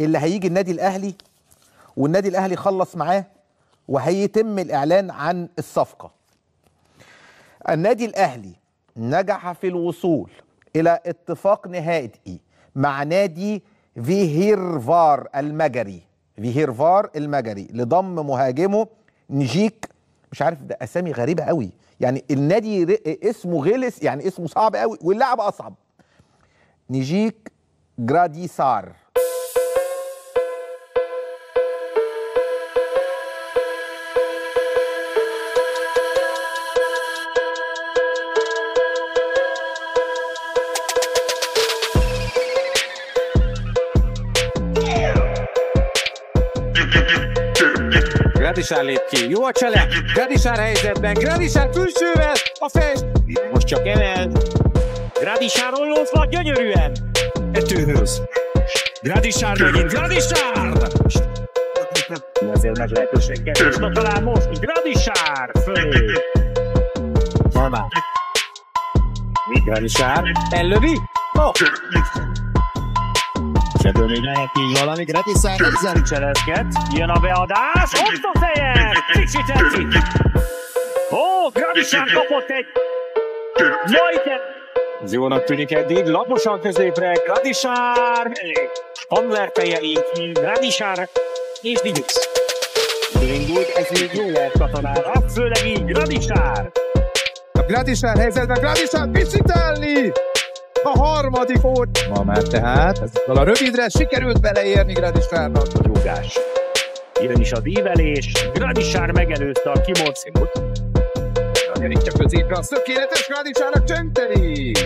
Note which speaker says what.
Speaker 1: اللي هيجي النادي الاهلي والنادي الاهلي خلص معاه وهيتم الاعلان عن الصفقه. النادي الاهلي نجح في الوصول الى اتفاق نهائي مع نادي فيهيرفار المجري لضم مهاجمه نجيك. مش عارف، ده اسامي غريبه قوي، يعني النادي اسمه غلس، يعني اسمه صعب قوي واللعب اصعب. نجيك جراديسار.
Speaker 2: Gradisár lép ki, jó a csele, Gradisár helyzetben, Gradisár külsővel, a fest, most csak emelt. Gradisár ollózva gyönyörűen. Etőhöz. Gradisár megint, Gradisár! Ezért meg lehetőség kerülsz, talán most, Gradisár fölé. Normál. Gradisár, ellövi? Oh! Ebből még lehet így valami, Gradisár ezzel cselezget, jön a beadás, ott a feje, kicsit tetszik. Ó, Gradisár kapott egy, jaj, ez jónak tűnik eddig, laposan középre, Gradisár, Hamler feje így, Gradisár és Digix. Indult, ez még jó lehet katonára, főleg így, Gradisár.
Speaker 3: A Gradisár helyzetben, Gradisár piszitelni! A harmadik volt ma már tehát, ezzel a rövidre sikerült beleérni Gradisárnak.
Speaker 2: Rúgás. Jön is az ívelés, Gradisár megelőzte a Kimorcingot.
Speaker 3: Nyerítja középre a tökéletes Gradisárnak csöntelés.